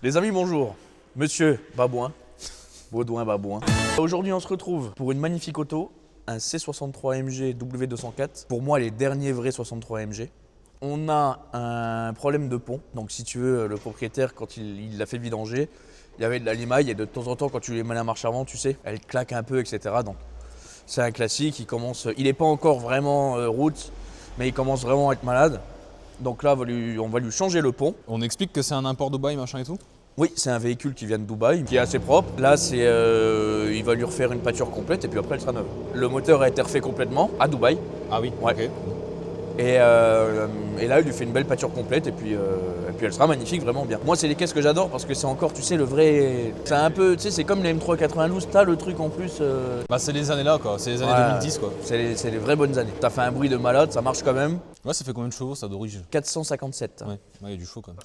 Les amis, bonjour. Monsieur Babouin, Baudouin Babouin. Aujourd'hui, on se retrouve pour une magnifique auto, un C63 AMG W204. Pour moi, les derniers vrais 63 AMG. On a un problème de pont. Donc, si tu veux, le propriétaire, quand il l'a fait vidanger, il y avait de la limaille et de temps en temps, quand tu lui mets la marche avant, tu sais, elle claque un peu, etc. Donc, c'est un classique. Il n'est pas encore vraiment route, mais il commence vraiment à être malade. Donc là, on va lui changer le pont. On explique que c'est un import Dubaï, machin et tout? Oui, c'est un véhicule qui vient de Dubaï, qui est assez propre. Là, il va lui refaire une peinture complète et puis après, elle sera neuve. Le moteur a été refait complètement à Dubaï. Ah oui, Ouais. ok. Et là, il lui fait une belle peinture complète et puis elle sera magnifique, vraiment bien. Moi, c'est les caisses que j'adore parce que c'est encore, tu sais, le vrai... C'est un peu, tu sais, c'est comme les M3 92, t'as le truc en plus... Bah c'est les années là quoi, c'est les années Ouais, 2010 quoi. C'est les vraies bonnes années. T'as fait un bruit de malade, ça marche quand même. Ouais, ça fait combien de chevaux ça d'origine? 457. Ouais, il y a du chaud quand même.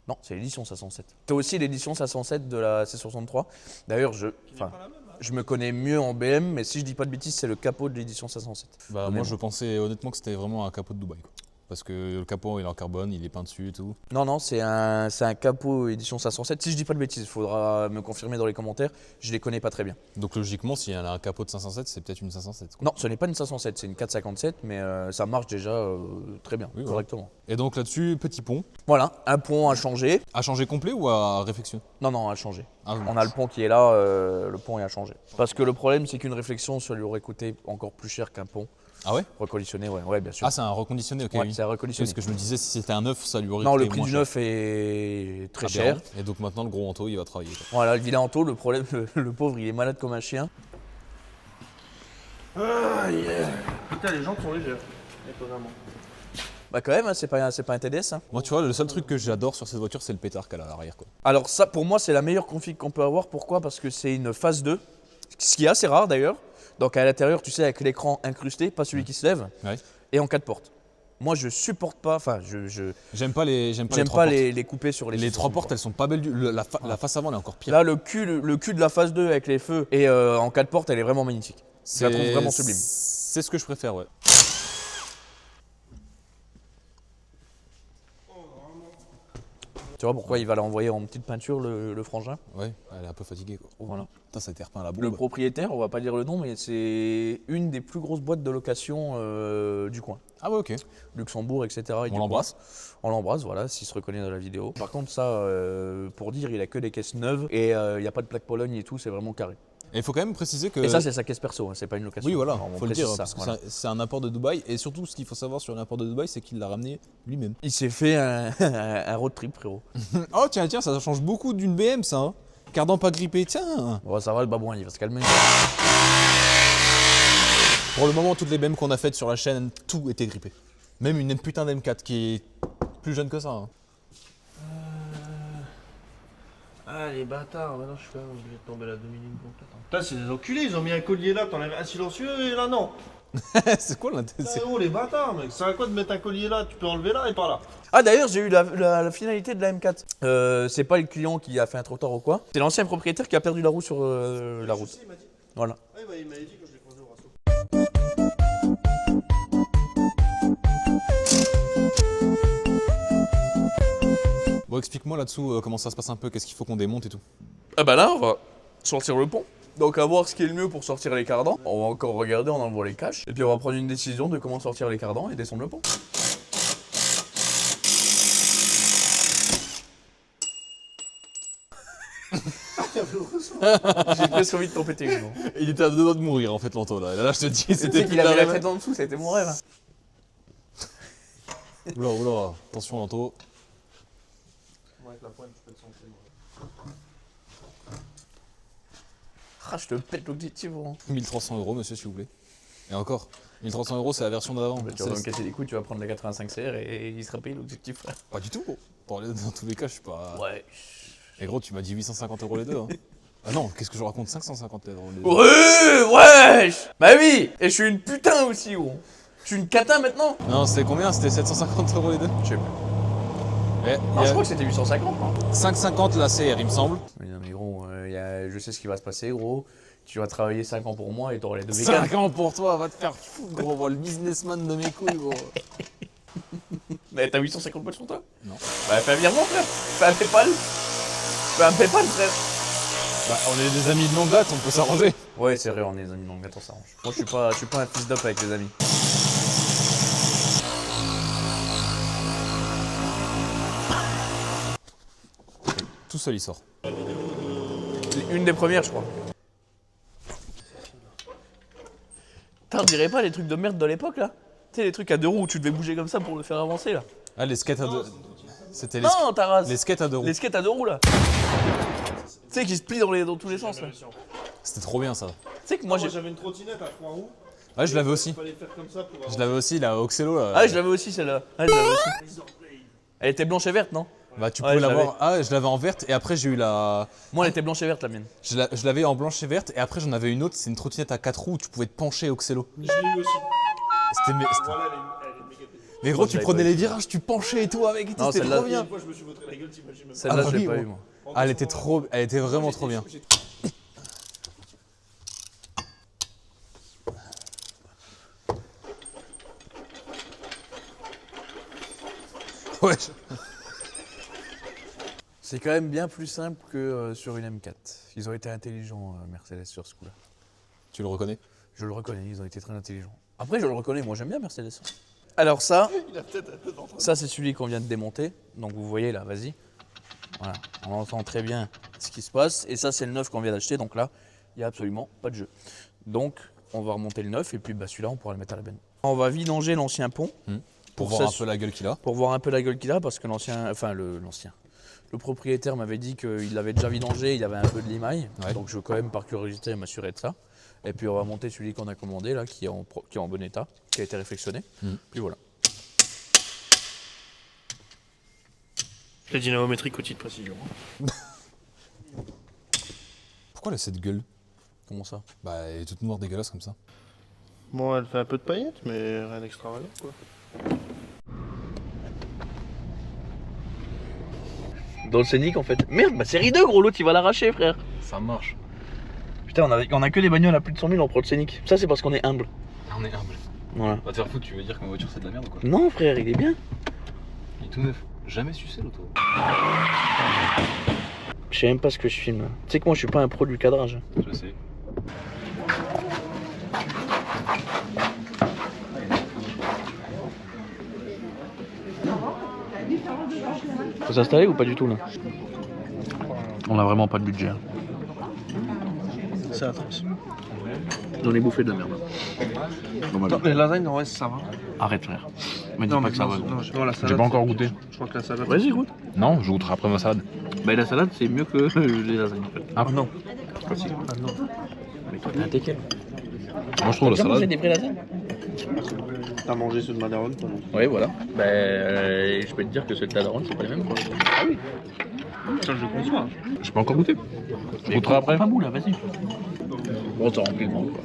Non, c'est l'édition 507. T'as aussi l'édition 507 de la C63. D'ailleurs, je me connais mieux en BM, mais si je dis pas de bêtises, c'est le capot de l'édition 507. Bah moi je pensais honnêtement que c'était vraiment un capot de Dubaï quoi. Parce que le capot il est en carbone, il est peint dessus et tout. Non, c'est un capot édition 507. Si je dis pas de bêtises, il faudra me confirmer dans les commentaires. Je les connais pas très bien. Donc logiquement, s'il y a un capot de 507, c'est peut-être une 507 quoi. Non, ce n'est pas une 507, c'est une 457, mais ça marche déjà très bien, Oui, correctement. Et donc là-dessus, petit pont. Voilà, un pont à changer. À changer complet ou à réflexion? Non, à changer. Ah, oui. On a le pont qui est là, le pont est à changer. Parce que le problème, c'est qu'une réflexion, ça lui aurait coûté encore plus cher qu'un pont. Ah ouais? Reconditionné, ouais, bien sûr. Ah c'est un reconditionné, ok. Ouais, oui. c'est un reconditionné. Parce que je me disais si c'était un neuf, ça lui aurait Non, coûté le prix moins du cher. neuf est très cher. Aberrant. Et donc maintenant le gros Anto il va travailler quoi. Voilà, le vilain Anto, le problème, le pauvre, il est malade comme un chien. Ah, yeah. Putain, les jantes sont légères, étonnamment. Bah quand même, hein, c'est pas un TDS. Hein. Moi tu vois, le seul truc que j'adore sur cette voiture c'est le pétard qu'elle a à l'arrière quoi. Alors ça, pour moi, c'est la meilleure config qu'on peut avoir. Pourquoi? Parce que c'est une phase 2, ce qui est assez rare d'ailleurs. Donc à l'intérieur, tu sais, avec l'écran incrusté, pas celui qui se lève, Ouais. et en 4 portes. Moi, je supporte pas, enfin, J'aime pas les j'aime trois pas portes. les couper sur les Les 3 663. portes elles sont pas belles la face avant elle est encore pire. Là, le cul de la phase 2 avec les feux et en 4 portes, elle est vraiment magnifique. Je la trouve vraiment sublime. C'est ce que je préfère, ouais. Tu vois pourquoi il va l'envoyer en petite peinture, le frangin? Ouais, elle est un peu fatiguée quoi. Oh, Voilà. Putain, ça a été repeint à la Le bombe. propriétaire, on va pas dire le nom, mais c'est une des plus grosses boîtes de location du coin. Ah ouais, ok. Luxembourg, etc. et du On l'embrasse. coin. On l'embrasse, voilà, s'il se reconnaît dans la vidéo. Par contre, ça, pour dire, il a que des caisses neuves et il n'y a pas de plaque Pologne et tout, c'est vraiment carré. Et il faut quand même préciser que. Et ça, c'est sa caisse perso, hein, c'est pas une location. Oui, voilà, Alors, on faut le précise dire, ça, parce que voilà. c'est un import de Dubaï. Et surtout, ce qu'il faut savoir sur l'import de Dubaï, c'est qu'il l'a ramené lui-même. Il s'est fait un road trip, frérot. Oh, tiens, ça change beaucoup d'une BM, ça. Hein. Cardan pas grippé, tiens. Bon, ça va, le babouin, il va se calmer. Pour le moment, toutes les BM qu'on a faites sur la chaîne, tout était grippé. Même une putain d'M4 qui est plus jeune que ça. Hein. Ah, les bâtards, maintenant je suis quand même obligé de tomber la demi-ligne complète. Putain, c'est des enculés, ils ont mis un collier là, t'enlèves un silencieux et là non. C'est quoi l'intérêt? Oh, les bâtards, mec, ça à quoi de mettre un collier là? Tu peux enlever là et pas là. Ah, d'ailleurs, j'ai eu la finalité de la M4. C'est pas le client qui a fait un trottoir ou quoi. C'est l'ancien propriétaire qui a perdu la roue sur la route. Si, il m'a dit. Voilà. Ouais, bah, il m'avait dit quand je l'ai croisé au rasso. Bon, explique-moi là-dessous comment ça se passe un peu, qu'est-ce qu'il faut qu'on démonte et tout. Ah bah là, on va sortir le pont. Donc à voir ce qui est le mieux pour sortir les cardans. On va encore regarder en enlevant les caches. Et puis on va prendre une décision de comment sortir les cardans et descendre le pont. J'ai presque envie de t'en péter une. Il était à deux doigts de mourir en fait, l'Anto là. Là, je te dis, C'était c'était qu'il avait la tête en dessous, c'était mon rêve. Oula, oula, attention l'Anto. Moi, avec la pointe, je peux le sentir. Ah, je te pète l'objectif, gros. 1300 € monsieur s'il vous plaît. Et encore, 1300 € c'est la version d'avant. Tu vas me casser les couilles, tu vas prendre la 85 CR et il sera payé l'objectif, frère. Pas du tout gros. Dans tous les cas, je suis pas... Ouais. Et gros, tu m'as dit 850 € les deux hein. Ah non, qu'est-ce que je raconte, 550 € les deux. Ouais, wesh. Bah oui. Et je suis une putain aussi, gros. Je suis une catin maintenant. Non, c'était combien? C'était 750 € les deux? Je sais pas. Ouais, Non, je crois que c'était 850, non? 550 la CR il me semble. Mais non, mais gros, je sais ce qui va se passer, gros. Tu vas travailler 5 ans pour moi et t'auras les deux V4. 5 ans pour toi, va te faire foutre gros, le businessman de mes couilles gros. Mais t'as 850 balles sur toi? Non. Bah fais un virement frère. Fais un Paypal. Fais un Paypal frère. Bah, on est des amis de longue date, on peut s'arranger. Ouais c'est vrai, on est des amis, donc attends ça arrange. Moi je suis pas un fils d'up avec les amis. Tout seul il sort. Une des premières je crois. T'en dirais pas les trucs de merde de l'époque là? Tu sais les trucs à 2 roues où tu devais bouger comme ça pour le faire avancer là? Ah, les skates à deux. C'était les, Non Taras. les skates à 2 roues. Les skates à 2 roues là. Tu sais qui se plient dans tous les sens là. Tu C'était trop bien ça. sais que moi j'ai... J'avais une trottinette à 3 roues. Ouais, je l'avais aussi. Il fallait faire comme ça pour Je l'avais aussi, la Oxelo. Là. Ah je l'avais aussi celle-là. Ouais, je l'avais aussi. Elle était blanche et verte non? Bah, tu Ouais, pouvais je l'avoir. Ah, je l'avais en verte et après j'ai eu la. Moi elle était blanche et verte la mienne. Je l'avais en blanche et verte et après j'en avais une autre, c'est une trottinette à 4 roues où tu pouvais te pencher Oxelo. Je l'ai eu aussi. C'était. Voilà, elle est méga pétée. Mais gros, Moi, je tu l'avais prenais pas eu. les virages, tu penchais et tout avec. Non, C'était celle-là- trop bien. Une fois, je me suis vautré la gueule, t'imagines même. Celle-là Ah, je l'ai oui, pas gros. eu moi. Ah, elle était vraiment trop bien. Ouais. C'est quand même bien plus simple que sur une M4. Ils ont été intelligents Mercedes sur ce coup-là. Tu le reconnais? Je le reconnais, ils ont été très intelligents. Après je le reconnais, moi j'aime bien Mercedes. Alors ça, ça c'est celui qu'on vient de démonter. Donc vous voyez là, vas-y. Voilà, on entend très bien ce qui se passe. Et ça c'est le neuf qu'on vient d'acheter, donc là, il n'y a absolument pas de jeu. Donc on va remonter le neuf et puis bah, celui-là on pourra le mettre à la benne. On va vidanger l'ancien pont. Pour Pour voir un ça, peu la gueule qu'il a. Pour voir un peu la gueule qu'il a, parce que le propriétaire m'avait dit qu'il l'avait déjà vidangé, il y avait un peu de limaille. Ouais. Donc je veux quand même par curiosité m'assurer de ça. Et puis on va monter celui qu'on a commandé là, qui est en bon état, qui a été réflexionné. Puis voilà. La dynamométrique au titre précision. Pourquoi elle a cette gueule? Comment ça? Bah, elle est toute noire dégueulasse comme ça. Bon, elle fait un peu de paillettes, mais rien d'extravagant quoi. Dans le Scénic en fait. Merde, ma série 2 gros, l'autre il va l'arracher frère. Ça marche. Putain, on a que des bagnoles à plus de 100 000, on prend le Scénic. Ça c'est parce qu'on est humble. On est humble. Voilà. Va te faire foutre, tu veux dire que ma voiture c'est de la merde ou quoi? Non frère, il est bien. Il est tout neuf. Jamais sucé l'auto. Je sais même pas ce que je filme. Tu sais que moi je suis pas un pro du cadrage. Je sais. Faut s'installer ou pas du tout là? On a vraiment pas de budget. Hein. C'est atroce. On est bouffé de la merde. Les lasagnes, ouais, ça va. Arrête frère. Me dis pas que ça va. Non, la salade. J'ai pas encore goûté. Je crois que la salade. Vas-y goûte. Non, je goûterai après ma salade. Bah la salade c'est mieux que les lasagnes en fait. Ah non. Ah non. Mais toi t'es un teckel. Moi je trouve la T'as mangé salade. des vraies lasagnes? T'as mangé ceux de ma daronne, toi non? Oui voilà. Bah je peux te dire que ceux de ta daronne c'est pas les mêmes quoi. Ah oui. Ça, je conçois. J'ai pas encore goûté. Je Mais goûterai après. Pas bout là, vas-y. Bon t'as rempli le ventre quoi.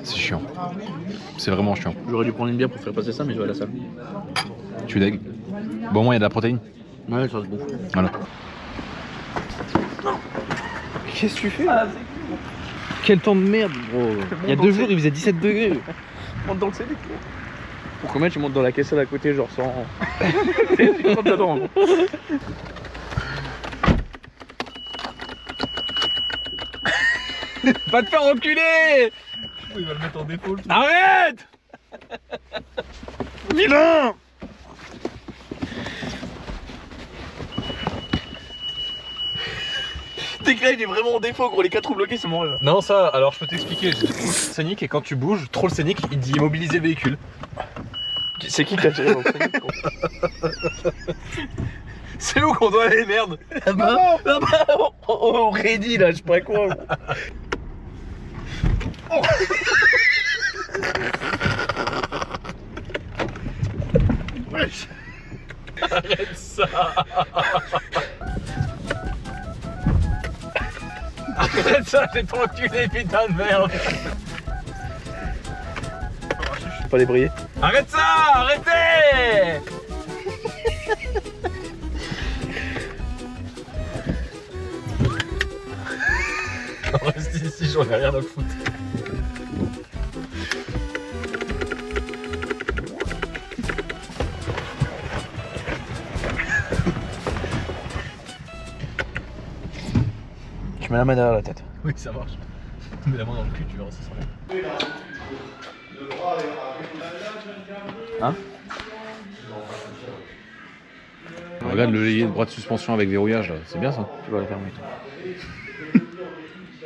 C'est chiant. C'est vraiment chiant. J'aurais dû prendre une bière pour faire passer ça mais je vais à la salle. Tu deg. Bon, au moins il y a de la protéine. Ouais ça se bouffe. Voilà. Qu'est-ce que tu fais là? Quel temps de merde, gros. Il y a 2 jours, il faisait 17 degrés. Monte dans le Scénic. Pour combien tu montes dans la caisse à côté genre sans... Tu rentres dedans. Va te faire enculer! Il va le mettre en défaut. Arrête! Vilain! T'éclaires, il est vraiment en défaut gros, les 4 roues bloquées c'est mon rêve. Non, ça, alors je peux t'expliquer. Scénic, et quand tu bouges, trop le scénic, il dit immobiliser le véhicule. C'est qui a tiré dans le Scénic gros? C'est où qu'on doit aller, merde? Là-bas, au ready là, je sais pas quoi. Wesh. Arrête ça. Arrête ça, t'es pas enculé, putain de merde. Faut pas les briller. Arrête ça, arrêtez. On reste ici, j'en ai rien à foutre. mets la main derrière la tête. Oui, ça marche. Mets la main dans le cul, tu verras, ça sera bien. Hein? Regarde le bras de suspension avec verrouillage là, c'est bien ça. Tu vas le fermer.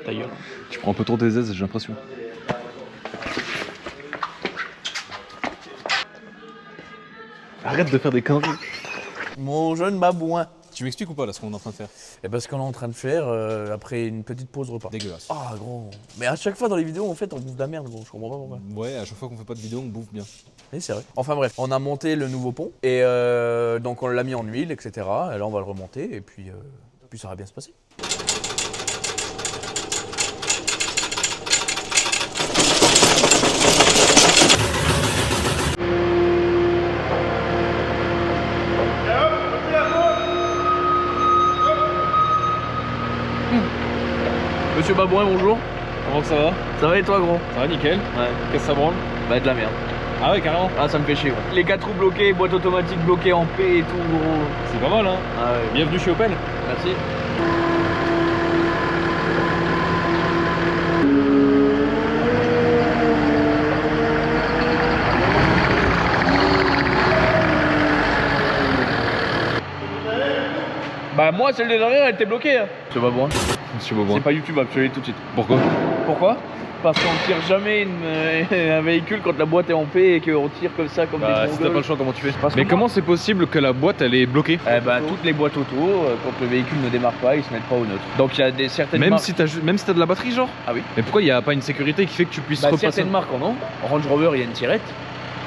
Ta gueule. Tu prends un peu trop tes aises, j'ai l'impression. Arrête de faire des conneries. Mon jeune babouin. Tu m'expliques ou pas là ce qu'on est en train de faire? Et parce qu'on est en train de faire après une petite pause repas. Dégueulasse. Ah gros. Mais à chaque fois dans les vidéos en fait on bouffe de la merde gros, je comprends pas pourquoi. Ouais, à chaque fois qu'on fait pas de vidéo, on bouffe bien. Oui c'est vrai. Enfin bref, on a monté le nouveau pont et donc on l'a mis en huile, etc. Et là on va le remonter et puis ça va bien se passer. Monsieur Babouin, bonjour. Comment ça va? Ça va et toi gros? Ça va nickel. Ouais. Qu'est-ce que ça branle? Bah de la merde. Ah ouais carrément. Ah ça me fait chier gros. Les 4 roues bloquées, boîte automatique bloquée en P et tout gros. C'est pas mal hein. Ah ouais. Bienvenue chez Opel. Merci. Bah moi celle de derrière elle était bloquée hein. Monsieur Babouin. Monsieur Beaubois. C'est pas YouTube, absolument tout de suite. Pourquoi? Pourquoi? Parce qu'on tire jamais un véhicule quand la boîte est en paix et qu'on tire comme ça, comme Bah des si t'as pas le choix, comment tu fais? Parce que Mais moi- comment c'est possible que la boîte elle est bloquée? Eh ben, toutes les boîtes auto, quand le véhicule ne démarre pas, ils se mettent pas au neutre. Donc il y a des certaines Même marques. si t'as de la batterie genre? Ah oui. Mais pourquoi il y a pas une sécurité qui fait que tu puisses Bah, repasser? certaines marques en ont. Range Rover, il y a une tirette.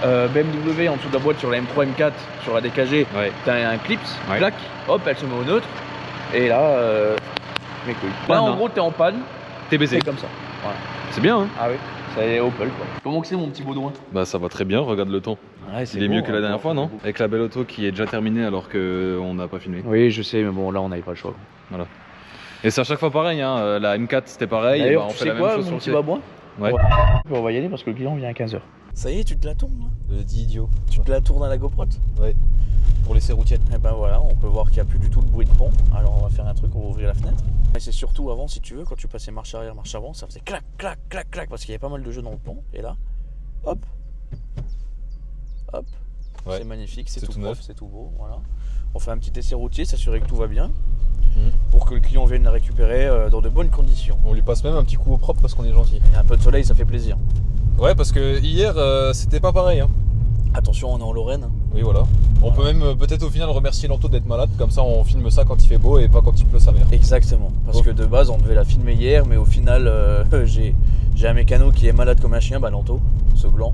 BMW en dessous de la boîte sur la M3, M4, sur la DKG, Ouais. t'as un clips, Ouais. clac, hop, elle se met au neutre. Et là, mes couilles. Là, Panne, en hein. gros, t'es en panne, T'es baisé. c'est comme ça. Voilà. C'est bien hein? Ah oui, c'est Opel quoi. Comment que c'est mon petit Baudouin? Bah ça va très bien, regarde le temps. Ouais, Il est mieux que la dernière fois non? Avec la belle auto qui est déjà terminée alors qu'on n'a pas filmé. Oui, je sais, mais bon, là, on n'avait pas le choix. Et c'est à chaque fois pareil hein, la M4 c'était pareil, et D'ailleurs, bah, on tu fait sais la même quoi, chose mon sur petit le Babouin? Ouais. On va y aller parce que le client vient à 15h. Ça y est, tu te la tournes là? Le dit idiot. Tu te la tournes à la GoPro? Ouais. Pour les serroutiennes. Et ben voilà, on peut voir qu'il n'y a plus du tout de bruit de pont. Alors on va faire un truc, on va ouvrir la fenêtre. Et c'est surtout avant, si tu veux, quand tu passais marche arrière, marche avant, ça faisait clac, clac, clac, clac, parce qu'il y avait pas mal de jeux dans le pont. Et là, hop, hop, Ouais. c'est magnifique, c'est C'est tout tout propre, neuf. c'est tout beau. Voilà. On fait un petit essai routier, s'assurer que tout va bien, Mhm. pour que le client vienne la récupérer dans de bonnes conditions. On lui passe même un petit coup au propre parce qu'on est gentil. Et un peu de soleil, ça fait plaisir. Ouais, parce que hier c'était pas pareil. Hein. Attention, on est en Lorraine. Oui, voilà. On peut même peut-être au final remercier Lanto d'être malade, comme ça on filme ça quand il fait beau et pas quand il pleut sa mère. Exactement, parce Bon. que de base on devait la filmer hier, mais au final j'ai un mécano qui est malade comme un chien, Lanto, ce gland,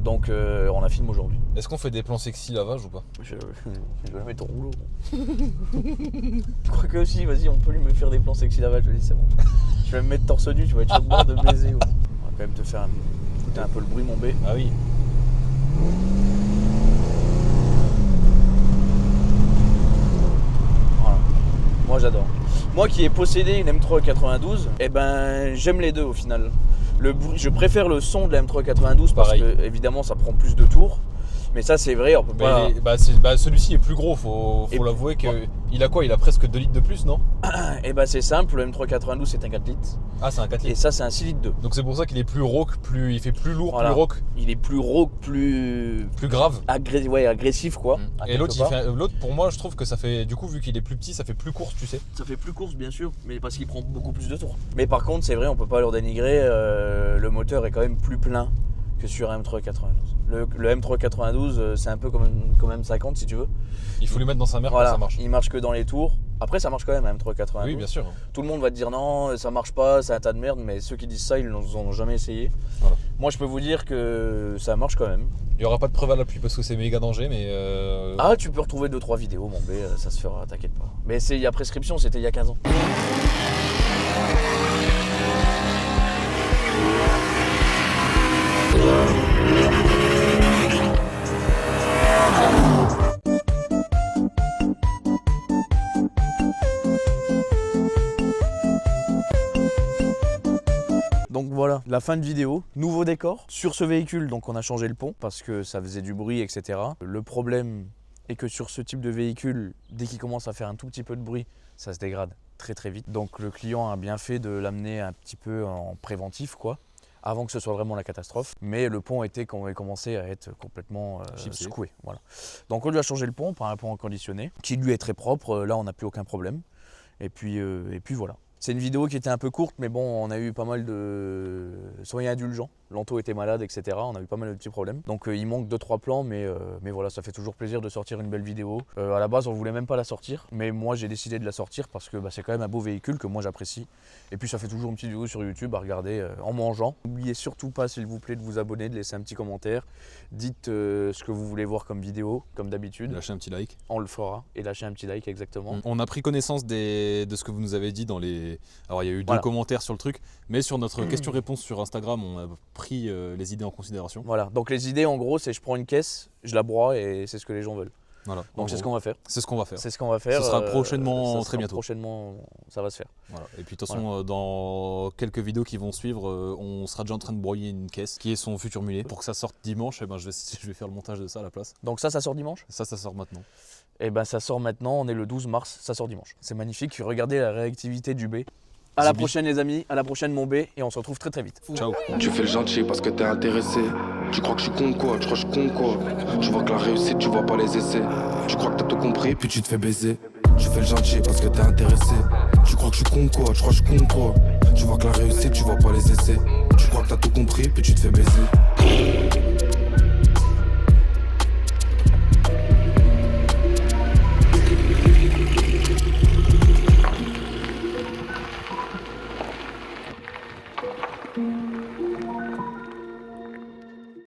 donc on la filme aujourd'hui. Est-ce qu'on fait des plans sexy lavage ou pas? Je vais mettre ton rouleau. Je crois que aussi, vas-y, on peut lui me faire des plans sexy lavage, vas-y, c'est bon. Je vais me mettre torse nu, tu vas être chaud de bord de baiser. Ouais. On va quand même te faire écouter un peu le bruit, mon B. Ah oui. Voilà. Moi j'adore. Moi qui ai possédé une M3 92, eh ben j'aime les deux au final. Je préfère le son de la M3 92 parce Pareil. que évidemment ça prend plus de tours. Mais ça c'est vrai, on peut pas. Celui-ci est plus gros, faut Et- l'avouer que il a quoi? Il a presque 2 litres de plus, non? Et ben c'est simple, le M3 92 c'est un 4 litres. Ah, c'est un 4 Et litres. ça c'est un 6 litres 2. Donc c'est pour ça qu'il est plus rauque, il fait plus lourd, Voilà. plus rauque, Il est plus rauque, plus plus grave. agressif quoi. à Et l'autre, quelque part. l'autre, pour moi, je trouve que ça fait, du coup, vu qu'il est plus petit, ça fait plus course, tu sais. Ça fait plus course bien sûr, mais parce qu'il prend beaucoup plus de tours. Mais par contre c'est vrai, on peut pas leur dénigrer, le moteur est quand même plus plein que sur un M3 92. Le M3 92 c'est un peu comme M50 si tu veux. Il faut lui mettre dans sa mère Voilà, quand ça marche. il marche que dans les tours. Après ça marche quand même un M3 92. Oui, bien sûr. Tout le monde va te dire non, ça marche pas, c'est un tas de merde, mais ceux qui disent ça, ils n'en ont jamais essayé. Voilà. Moi je peux vous dire que ça marche quand même. Il y aura pas de preuve à l'appui parce que c'est méga danger, mais Ah, tu peux retrouver 2-3 vidéos, mon B, ça se fera, t'inquiète pas. Mais il y a prescription, c'était il y a 15 ans. Donc voilà, la fin de vidéo, nouveau décor sur ce véhicule. Donc on a changé le pont parce que ça faisait du bruit, etc. Le problème et que sur ce type de véhicule, dès qu'il commence à faire un tout petit peu de bruit, ça se dégrade très très vite. Donc le client a bien fait de l'amener un petit peu en préventif, quoi, avant que ce soit vraiment la catastrophe. Mais le pont commençait à être complètement secoué. Voilà. Donc on lui a changé le pont par un pont conditionné, qui lui est très propre. Là, on n'a plus aucun problème. Et puis voilà. C'est une vidéo qui était un peu courte, mais bon, on a eu pas mal de... Soyez indulgents, Lanto était malade, etc. On a eu pas mal de petits problèmes. Donc il manque 2-3 plans, mais voilà, ça fait toujours plaisir de sortir une belle vidéo. À la base, on voulait même pas la sortir, mais moi j'ai décidé de la sortir parce que c'est quand même un beau véhicule que moi j'apprécie. Et puis ça fait toujours une petite vidéo sur YouTube à regarder en mangeant. N'oubliez surtout pas, s'il vous plaît, de vous abonner, de laisser un petit commentaire. Dites ce que vous voulez voir comme vidéo, comme d'habitude. Lâchez un petit like. On le fera. Et lâchez un petit like, exactement. On a pris connaissance de ce que vous nous avez dit dans les... Alors il y a eu 2 commentaires sur le truc, mais sur notre question-réponse sur Instagram, on a pris les idées en considération. Voilà, donc les idées en gros, c'est je prends une caisse, je la broie et c'est ce que les gens veulent. Voilà. Donc c'est ce qu'on va faire. C'est ce qu'on va faire. C'est ce qu'on va faire. Ce sera prochainement, très bientôt. Prochainement, ça va se faire. Voilà. Et puis de toute façon, dans quelques vidéos qui vont suivre, on sera déjà en train de broyer une caisse qui est son futur mulet. Pour que ça sorte dimanche, je vais faire le montage de ça à la place. Donc ça sort dimanche ? Ça sort maintenant. Et ben ça sort maintenant, on est le 12 mars, ça sort dimanche. C'est magnifique, regardez la réactivité du B. À la prochaine les amis, à la prochaine mon B, et on se retrouve très très vite. Ciao. Tu fais le gentil parce que t'es intéressé. Tu crois que je suis con quoi, tu crois que je suis con quoi. Je vois que la réussite, tu vois pas les essais. Tu crois que t'as tout compris, puis tu te fais baiser. Tu fais le gentil parce que t'es intéressé. Tu crois que je suis con quoi, tu crois que je suis con quoi. Tu vois que la réussite, tu vois pas les essais. Tu crois que t'as tout compris, puis tu te fais baiser.